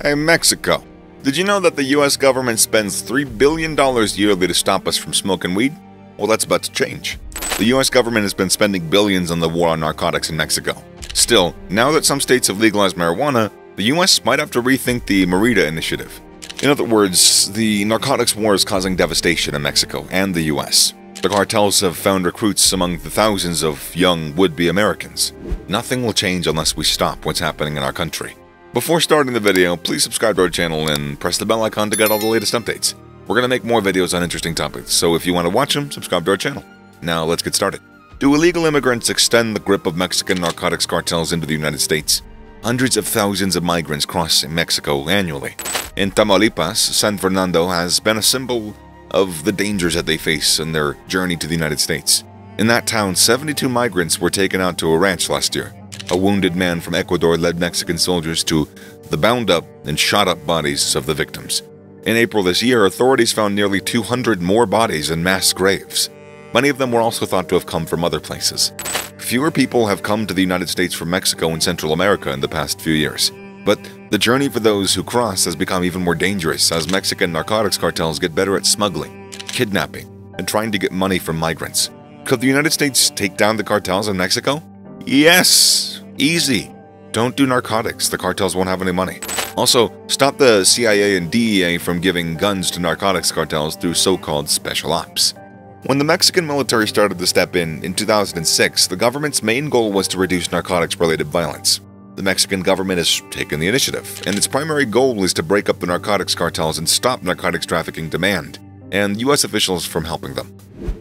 Hey, Mexico. Did you know that the US government spends $3 billion yearly to stop us from smoking weed? Well, that's about to change. The US government has been spending billions on the war on narcotics in Mexico. Still, now that some states have legalized marijuana, the US might have to rethink the Mérida Initiative. In other words, the narcotics war is causing devastation in Mexico and the US. The cartels have found recruits among the thousands of young would-be Americans. Nothing will change unless we stop what's happening in our country. Before starting the video, please subscribe to our channel and press the bell icon to get all the latest updates. We're going to make more videos on interesting topics, so if you want to watch them, subscribe to our channel. Now let's get started. Do illegal immigrants extend the grip of Mexican narcotics cartels into the United States? Hundreds of thousands of migrants cross Mexico annually. In Tamaulipas, San Fernando has been a symbol of the dangers that they face in their journey to the United States. In that town, 72 migrants were taken out to a ranch last year. A wounded man from Ecuador led Mexican soldiers to the bound-up and shot-up bodies of the victims. In April this year, authorities found nearly 200 more bodies in mass graves. Many of them were also thought to have come from other places. Fewer people have come to the United States from Mexico and Central America in the past few years. But the journey for those who cross has become even more dangerous as Mexican narcotics cartels get better at smuggling, kidnapping, and trying to get money from migrants. Could the United States take down the cartels in Mexico? Yes! Easy. Don't do narcotics. The cartels won't have any money. Also, stop the CIA and DEA from giving guns to narcotics cartels through so-called special ops. When the Mexican military started to step in 2006, the government's main goal was to reduce narcotics-related violence. The Mexican government has taken the initiative, and its primary goal is to break up the narcotics cartels and stop narcotics trafficking demand, and U.S. officials from helping them.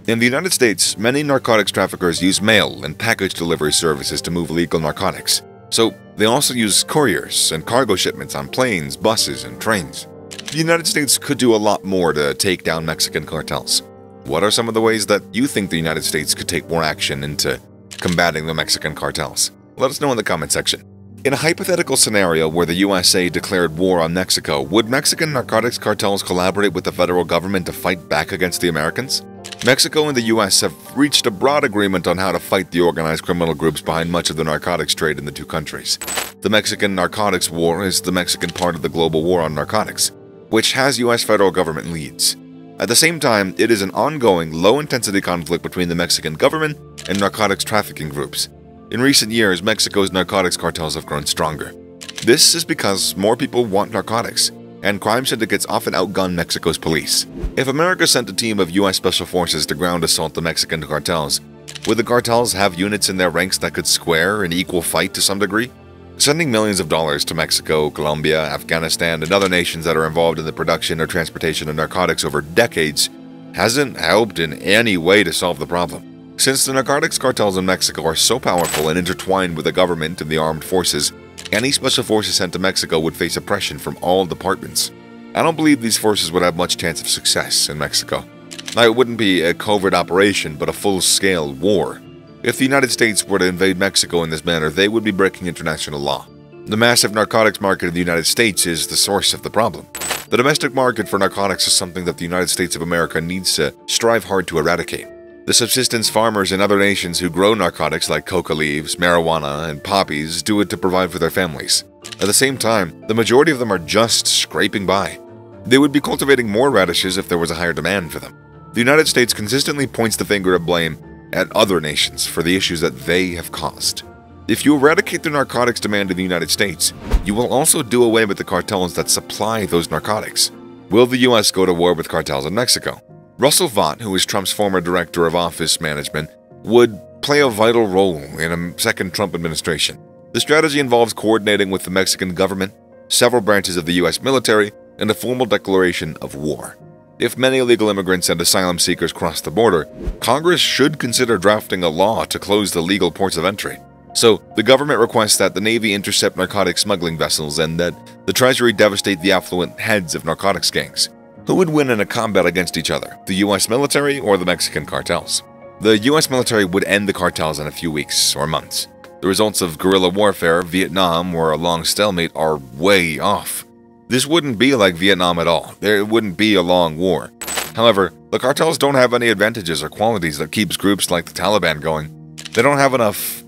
In the United States, many narcotics traffickers use mail and package delivery services to move illegal narcotics. So, they also use couriers and cargo shipments on planes, buses, and trains. The United States could do a lot more to take down Mexican cartels. What are some of the ways that you think the United States could take more action into combating the Mexican cartels? Let us know in the comment section. In a hypothetical scenario where the USA declared war on Mexico, would Mexican narcotics cartels collaborate with the federal government to fight back against the Americans? Mexico and the US have reached a broad agreement on how to fight the organized criminal groups behind much of the narcotics trade in the two countries. The Mexican narcotics war is the Mexican part of the global war on narcotics, which has US federal government leads. At the same time, it is an ongoing, low-intensity conflict between the Mexican government and narcotics trafficking groups. In recent years, Mexico's narcotics cartels have grown stronger. This is because more people want narcotics, and crime syndicates often outgun Mexico's police. If America sent a team of U.S. Special Forces to ground assault the Mexican cartels, would the cartels have units in their ranks that could square an equal fight to some degree? Sending millions of dollars to Mexico, Colombia, Afghanistan, and other nations that are involved in the production or transportation of narcotics over decades hasn't helped in any way to solve the problem. Since the narcotics cartels in Mexico are so powerful and intertwined with the government and the armed forces, any special forces sent to Mexico would face oppression from all departments. I don't believe these forces would have much chance of success in Mexico. Now, it wouldn't be a covert operation, but a full-scale war. If the United States were to invade Mexico in this manner, they would be breaking international law. The massive narcotics market in the United States is the source of the problem. The domestic market for narcotics is something that the United States of America needs to strive hard to eradicate. The subsistence farmers in other nations who grow narcotics like coca leaves, marijuana, and poppies do it to provide for their families. At the same time, the majority of them are just scraping by. They would be cultivating more radishes if there was a higher demand for them. The United States consistently points the finger of blame at other nations for the issues that they have caused. If you eradicate the narcotics demand in the United States, you will also do away with the cartels that supply those narcotics. Will the U.S. go to war with cartels in Mexico? Russell Vought, who is Trump's former director of office management, would play a vital role in a second Trump administration. The strategy involves coordinating with the Mexican government, several branches of the U.S. military, and a formal declaration of war. If many illegal immigrants and asylum seekers cross the border, Congress should consider drafting a law to close the legal ports of entry. So, the government requests that the Navy intercept narcotic smuggling vessels and that the Treasury devastate the affluent heads of narcotics gangs. Who would win in a combat against each other, the U.S. military or the Mexican cartels? The U.S. military would end the cartels in a few weeks or months. The results of guerrilla warfare, Vietnam, or a long stalemate are way off. This wouldn't be like Vietnam at all. There wouldn't be a long war. However, the cartels don't have any advantages or qualities that keeps groups like the Taliban going. They don't have enough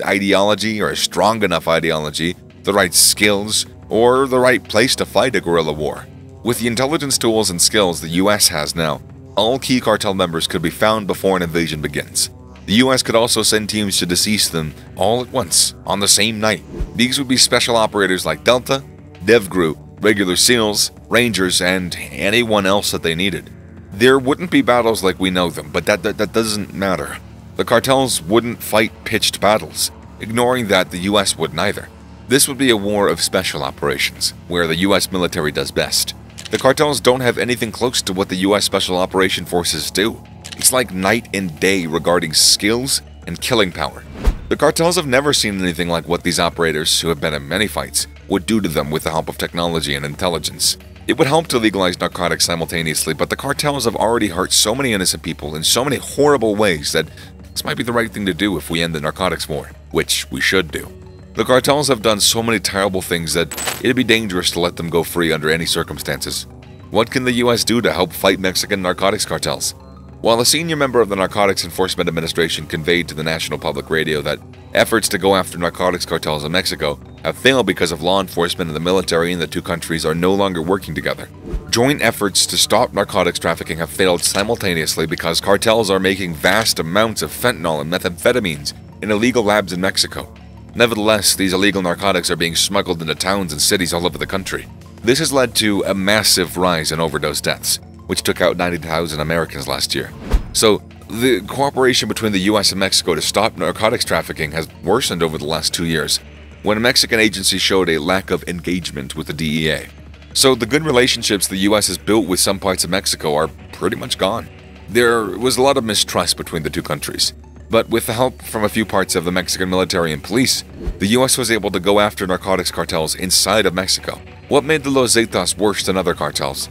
ideology or a strong enough ideology, the right skills, or the right place to fight a guerrilla war. With the intelligence tools and skills the US has now, all key cartel members could be found before an invasion begins. The US could also send teams to decease them all at once, on the same night. These would be special operators like Delta, DevGru, regular SEALs, Rangers, and anyone else that they needed. There wouldn't be battles like we know them, but that doesn't matter. The cartels wouldn't fight pitched battles, ignoring that the US wouldn't either. This would be a war of special operations, where the US military does best. The cartels don't have anything close to what the US Special Operation Forces do. It's like night and day regarding skills and killing power. The cartels have never seen anything like what these operators, who have been in many fights, would do to them with the help of technology and intelligence. It would help to legalize narcotics simultaneously, but the cartels have already hurt so many innocent people in so many horrible ways that this might be the right thing to do if we end the narcotics war, which we should do. The cartels have done so many terrible things that it'd be dangerous to let them go free under any circumstances. What can the US do to help fight Mexican narcotics cartels? While a senior member of the Narcotics Enforcement Administration conveyed to the National Public Radio that efforts to go after narcotics cartels in Mexico have failed because of law enforcement and the military in the two countries are no longer working together. Joint efforts to stop narcotics trafficking have failed simultaneously because cartels are making vast amounts of fentanyl and methamphetamines in illegal labs in Mexico. Nevertheless, these illegal narcotics are being smuggled into towns and cities all over the country. This has led to a massive rise in overdose deaths, which took out 90,000 Americans last year. So, the cooperation between the US and Mexico to stop narcotics trafficking has worsened over the last 2 years, when Mexican agencies showed a lack of engagement with the DEA. So the good relationships the US has built with some parts of Mexico are pretty much gone. There was a lot of mistrust between the two countries, but with the help from a few parts of the Mexican military and police, the US was able to go after narcotics cartels inside of Mexico. What made the Los Zetas worse than other cartels?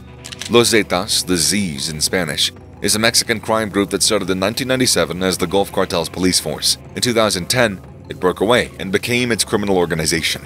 Los Zetas, the Z's in Spanish, is a Mexican crime group that started in 1997 as the Gulf Cartel's police force. In 2010, it broke away and became its criminal organization.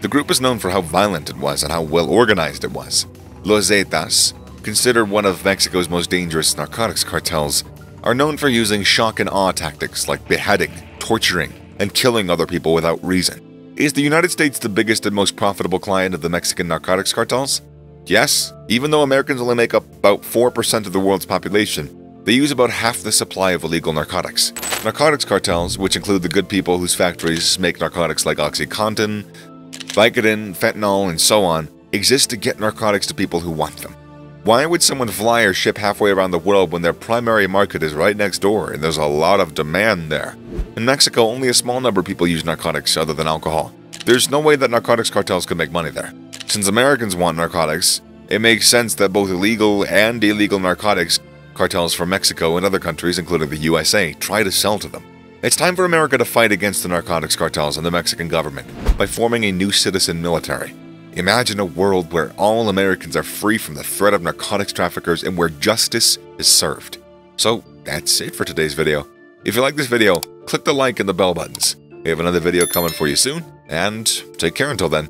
The group is known for how violent it was and how well organized it was. Los Zetas, considered one of Mexico's most dangerous narcotics cartels, are known for using shock and awe tactics like beheading, torturing, and killing other people without reason. Is the United States the biggest and most profitable client of the Mexican narcotics cartels? Yes, even though Americans only make up about 4% of the world's population, they use about half the supply of illegal narcotics. Narcotics cartels, which include the good people whose factories make narcotics like OxyContin, Vicodin, fentanyl, and so on, exist to get narcotics to people who want them. Why would someone fly or ship halfway around the world when their primary market is right next door and there's a lot of demand there? In Mexico, only a small number of people use narcotics other than alcohol. There's no way that narcotics cartels could make money there. Since Americans want narcotics, it makes sense that both illegal and illegal narcotics cartels from Mexico and other countries, including the USA, try to sell to them. It's time for America to fight against the narcotics cartels and the Mexican government by forming a new citizen military. Imagine a world where all Americans are free from the threat of narcotics traffickers and where justice is served. So that's it for today's video. If you like this video, click the like and the bell buttons. We have another video coming for you soon, and take care until then.